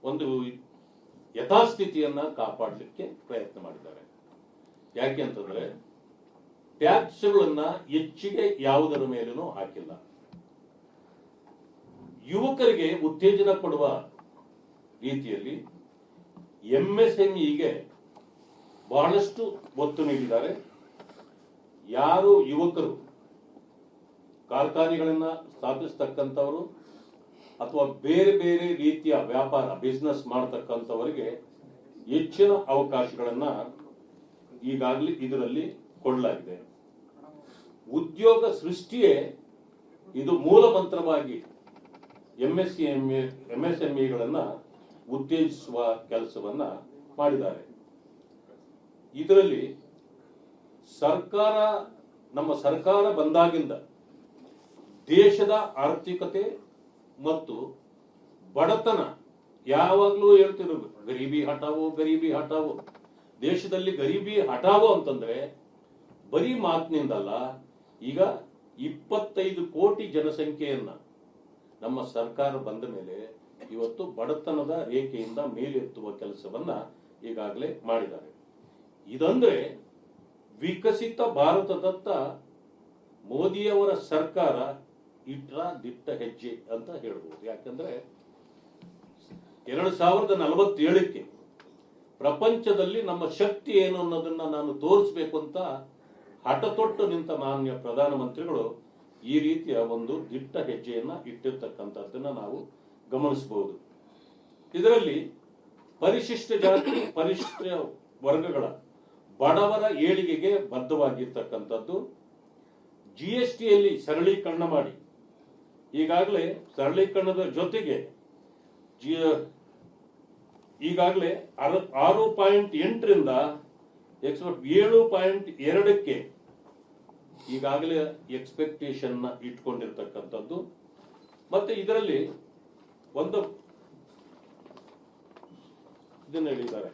ಒಂದು ಯಥಾಸ್ಥಿತಿಯನ್ನ ಕಾಪಾಡಲಿಕ್ಕೆ ಪ್ರಯತ್ನ ಮಾಡಿದ್ದಾರೆ. ಯಾಕೆ ಅಂತಂದ್ರೆ ಟ್ಯಾಕ್ಸ್ಗಳನ್ನ ಹೆಚ್ಚಿಗೆ ಯಾವುದರ ಮೇಲೂ ಹಾಕಿಲ್ಲ. ಯುವಕರಿಗೆ ಉತ್ತೇಜನ ಕೊಡುವ ರೀತಿಯಲ್ಲಿ MSMEಗೆ ಬಹಳಷ್ಟು ಒತ್ತು ನೀಡಿದ್ದಾರೆ. ಯಾರು ಯುವಕರು ಕಾರ್ಖಾನೆಗಳನ್ನ ಸ್ಥಾಪಿಸತಕ್ಕಂಥವರು ಅಥವಾ ಬೇರೆ ಬೇರೆ ರೀತಿಯ ವ್ಯಾಪಾರ ಬಿಸ್ನೆಸ್ ಮಾಡತಕ್ಕಂಥವರಿಗೆ ಹೆಚ್ಚಿನ ಅವಕಾಶಗಳನ್ನ ಈಗಾಗಲೇ ಇದರಲ್ಲಿ ಕೊಡಲಾಗಿದೆ. ಉದ್ಯೋಗ ಸೃಷ್ಟಿಯೇ ಇದು ಮೂಲ ಮಂತ್ರವಾಗಿ MSMEಗಳನ್ನ ಉತ್ತೇಜಿಸುವ ಕೆಲಸವನ್ನ ಮಾಡಿದ್ದಾರೆ. ಇದರಲ್ಲಿ ನಮ್ಮ ಸರ್ಕಾರ ಬಂದಾಗಿಂದ ದೇಶದ ಆರ್ಥಿಕತೆ ಮತ್ತು ಬಡತನ ಯಾವಾಗ್ಲೂ ಹೇಳ್ತಿರೋದು ಗರೀಬಿ ಹಟಾವೋ. ದೇಶದಲ್ಲಿ ಗರೀಬಿ ಹಟಾವೋ ಅಂತಂದ್ರೆ ಬರೀ ಮಾತಿನಿಂದಲ್ಲ, ಈಗ 25 ಕೋಟಿ ಜನಸಂಖ್ಯೆಯನ್ನ ನಮ್ಮ ಸರ್ಕಾರ ಬಂದ ಮೇಲೆ ಇವತ್ತು ಬಡತನದ ರೇಖೆಯಿಂದ ಮೇಲೆತ್ತುವ ಕೆಲಸವನ್ನ ಈಗಾಗಲೇ ಮಾಡಿದ್ದಾರೆ. ಇದಂದ್ರೆ ವಿಕಸಿತ ಭಾರತದತ್ತ ಮೋದಿಯವರ ಸರ್ಕಾರ ದಿಟ್ಟ ಹೆಜ್ಜೆ ಅಂತ ಹೇಳ್ಬೋದು. ಯಾಕಂದ್ರೆ 2047ಕ್ಕೆ ಪ್ರಪಂಚದಲ್ಲಿ ನಮ್ಮ ಶಕ್ತಿ ಏನು ಅನ್ನೋದನ್ನ ನಾನು ತೋರಿಸಬೇಕು ಅಂತ ಹಠತೊಟ್ಟು ನಿಂತ ಮಾನ್ಯ ಪ್ರಧಾನಮಂತ್ರಿಗಳು ಈ ರೀತಿಯ ಒಂದು ದಿಟ್ಟ ಹೆಜ್ಜೆಯನ್ನ ಇಟ್ಟಿರ್ತಕ್ಕಂಥದ್ದನ್ನ ನಾವು ಗಮನಿಸಬಹುದು. ಇದರಲ್ಲಿ ಪರಿಶಿಷ್ಟ ಜಾತಿ ಪರಿಶಿಷ್ಟ ವರ್ಗಗಳ ಬಡವರ ಏಳಿಗೆಗೆ ಬದ್ಧವಾಗಿರ್ತಕ್ಕಂಥದ್ದು. GSTಯಲ್ಲಿ ಸರಳೀಕರಣ ಮಾಡಿ ಈಗಾಗಲೇ ಸರಳೀಕರಣದ ಜೊತೆಗೆ ಈಗಾಗಲೇ 6.8ರಿಂದ 7.2ಕ್ಕೆ ಈಗಾಗಲೇ ಎಕ್ಸ್ಪೆಕ್ಟೇಷನ್ ಇಟ್ಕೊಂಡಿರ್ತಕ್ಕಂಥದ್ದು. ಮತ್ತೆ ಇದರಲ್ಲಿ ಒಂದು ಇದನ್ನ ಹೇಳಿದ್ದಾರೆ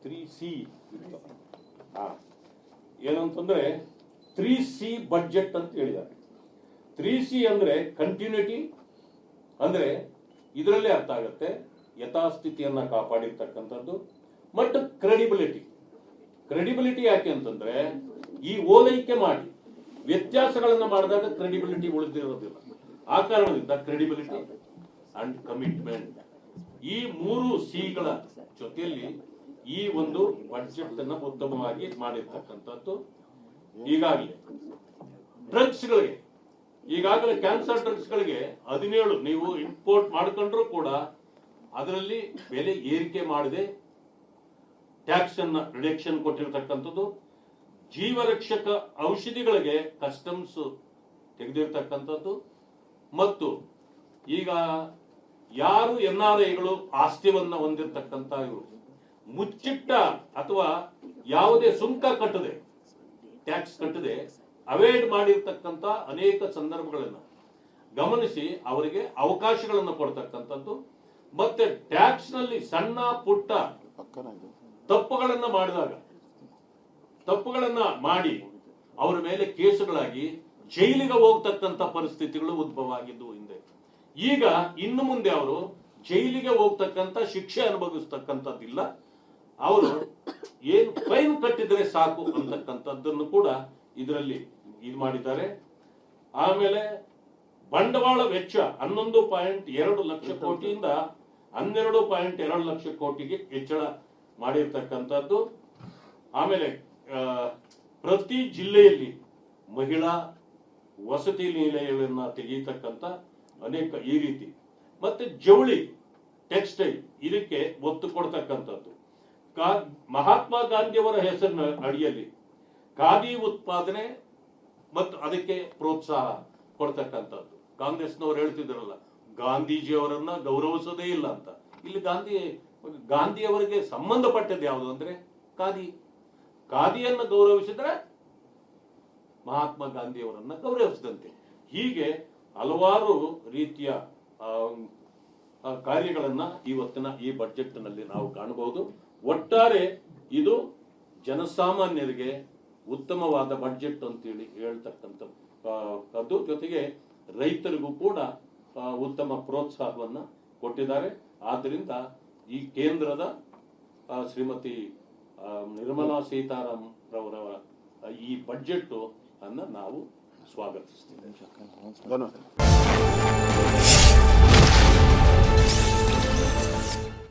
3C ಏನಂತಂದ್ರೆ 3C ಬಡ್ಜೆಟ್ ಅಂತ ಹೇಳಿದ್ದಾರೆ. 3C ಅಂದ್ರೆ ಕಂಟಿನ್ಯೂಟಿ, ಅಂದ್ರೆ ಇದರಲ್ಲೇ ಅರ್ಥ ಆಗುತ್ತೆ ಯಥಾಸ್ಥಿತಿಯನ್ನ ಕಾಪಾಡಿರ್ತಕ್ಕಂಥದ್ದು ಮತ್ತು ಕ್ರೆಡಿಬಿಲಿಟಿ ಯಾಕೆ ಅಂತಂದ್ರೆ ಈ ಓಲೈಕೆ ಮಾಡಿ ವ್ಯತ್ಯಾಸಗಳನ್ನ ಮಾಡಿದಾಗ ಕ್ರೆಡಿಬಿಲಿಟಿ ಉಳಿದಿರೋದಿಲ್ಲ. ಆ ಕಾರಣದಿಂದ ಕ್ರೆಡಿಬಿಲಿಟಿ ಅಂಡ್ ಕಮಿಟ್ಮೆಂಟ್ ಈ 3Cಗಳ ಜೊತೆಯಲ್ಲಿ ಈ ಒಂದು ಬಡ್ಜೆಟ್ ಅನ್ನ ಉತ್ತಮವಾಗಿ ಮಾಡಿರ್ತಕ್ಕಂಥದ್ದು. ಈಗಾಗಲೇ ಡ್ರಗ್ಸ್ಗಳಿಗೆ ಈಗಾಗಲೇ ಕ್ಯಾನ್ಸರ್ ಡ್ರಗ್ಸ್ಗಳಿಗೆ 17 ನೀವು ಇಂಪೋರ್ಟ್ ಮಾಡ್ಕೊಂಡ್ರು ಕೂಡ ಅದರಲ್ಲಿ ಬೆಲೆ ಏರಿಕೆ ಮಾಡದೆ ಟ್ಯಾಕ್ಸ್ ಅನ್ನ ರಿಡಕ್ಷನ್ ಕೊಟ್ಟಿರ್ತಕ್ಕಂಥದ್ದು. ಜೀವರಕ್ಷಕ ಔಷಧಿಗಳಿಗೆ ಕಸ್ಟಮ್ಸ್ ತೆಗೆದಿರ್ತಕ್ಕಂಥದ್ದು. ಮತ್ತು ಈಗ ಯಾರು NRIಗಳು ಆಸ್ತಿಯನ್ನ ಹೊಂದಿರತಕ್ಕಂಥ ಇವರು ಮುಚ್ಚಿಟ್ಟ ಅಥವಾ ಯಾವುದೇ ಸುಂಕ ಕಟ್ಟದೆ ಟ್ಯಾಕ್ಸ್ ಕಟ್ಟದೆ ಅವಾಯ್ಡ್ ಮಾಡಿರ್ತಕ್ಕಂಥ ಅನೇಕ ಸಂದರ್ಭಗಳನ್ನ ಗಮನಿಸಿ ಅವರಿಗೆ ಅವಕಾಶಗಳನ್ನು ಕೊಡ್ತಕ್ಕಂಥದ್ದು. ಮತ್ತೆ ಟ್ಯಾಕ್ಸ್ ನಲ್ಲಿ ಸಣ್ಣ ಪುಟ್ಟ ತಪ್ಪುಗಳನ್ನ ಮಾಡಿ ಅವರ ಮೇಲೆ ಕೇಸುಗಳಾಗಿ ಜೈಲಿಗೆ ಹೋಗ್ತಕ್ಕಂಥ ಪರಿಸ್ಥಿತಿಗಳು ಉದ್ಭವ ಆಗಿದ್ದು ಹಿಂದೆ. ಈಗ ಇನ್ನು ಮುಂದೆ ಅವರು ಜೈಲಿಗೆ ಹೋಗ್ತಕ್ಕಂಥ ಶಿಕ್ಷೆ ಅನುಭವಿಸ್ತಕ್ಕಂಥದ್ದಿಲ್ಲ. ಅವರು ಏನು ಫೈನ್ ಕಟ್ಟಿದ್ರೆ ಸಾಕು ಅಂತಕ್ಕಂಥದ್ದನ್ನು ಕೂಡ ಇದರಲ್ಲಿ ಇದು ಮಾಡಿದ್ದಾರೆ. ಆಮೇಲೆ ಬಂಡವಾಳ ವೆಚ್ಚ 11.2 ಲಕ್ಷ ಕೋಟಿಯಿಂದ 12.2 ಲಕ್ಷ ಕೋಟಿಗೆ ಹೆಚ್ಚಳ ಮಾಡಿರ್ತಕ್ಕಂಥದ್ದು. ಆಮೇಲೆ ಪ್ರತಿ ಜಿಲ್ಲೆಯಲ್ಲಿ ಮಹಿಳಾ ವಸತಿ ನಿಲಯಗಳನ್ನ ತೆಗೆಯತಕ್ಕಂಥ ಅನೇಕ ಈ ರೀತಿ. ಮತ್ತೆ ಜವಳಿ ಟೆಕ್ಸ್ಟೈಲ್ ಇದಕ್ಕೆ ಒತ್ತು ಕೊಡ್ತಕ್ಕಂಥದ್ದು. ಮಹಾತ್ಮ ಗಾಂಧಿಯವರ ಹೆಸರಿನ ಅಡಿಯಲ್ಲಿ ಖಾದಿ ಉತ್ಪಾದನೆ ಮತ್ತು ಅದಕ್ಕೆ ಪ್ರೋತ್ಸಾಹ ಕೊಡ್ತಕ್ಕಂಥದ್ದು. ಕಾಂಗ್ರೆಸ್ನವರು ಹೇಳ್ತಿದ್ರಲ್ಲ ಗಾಂಧೀಜಿಯವರನ್ನ ಗೌರವಿಸೋದೇ ಇಲ್ಲ ಅಂತ. ಇಲ್ಲಿ ಗಾಂಧಿಯವರಿಗೆ ಸಂಬಂಧಪಟ್ಟದ್ದು ಯಾವುದು ಅಂದ್ರೆ ಖಾದಿಯನ್ನು ಗೌರವಿಸಿದ್ರೆ ಮಹಾತ್ಮ ಗಾಂಧಿಯವರನ್ನ ಗೌರವಿಸಿದಂತೆ. ಹೀಗೆ ಹಲವಾರು ರೀತಿಯ ಕಾರ್ಯಗಳನ್ನ ಇವತ್ತಿನ ಈ ಬಜೆಟ್ ನಲ್ಲಿ ನಾವು ಕಾಣಬಹುದು. ಒಟ್ಟಾರೆ ಇದು ಜನಸಾಮಾನ್ಯರಿಗೆ ಉತ್ತಮವಾದ ಬಜೆಟ್ ಅಂತೇಳಿ ಹೇಳ್ತಕ್ಕಂಥದ್ದು. ಜೊತೆಗೆ ರೈತರಿಗೂ ಕೂಡ ಉತ್ತಮ ಪ್ರೋತ್ಸಾಹವನ್ನ ಕೊಟ್ಟಿದ್ದಾರೆ. ಆದ್ದರಿಂದ ಈ ಕೇಂದ್ರದ ಶ್ರೀಮತಿ ನಿರ್ಮಲಾ ಸೀತಾರಾಮನ್ ರವರ ಈ ಬಜೆಟ್ ಅನ್ನ ನಾವು ಸ್ವಾಗತಿಸ್ತೀವಿ.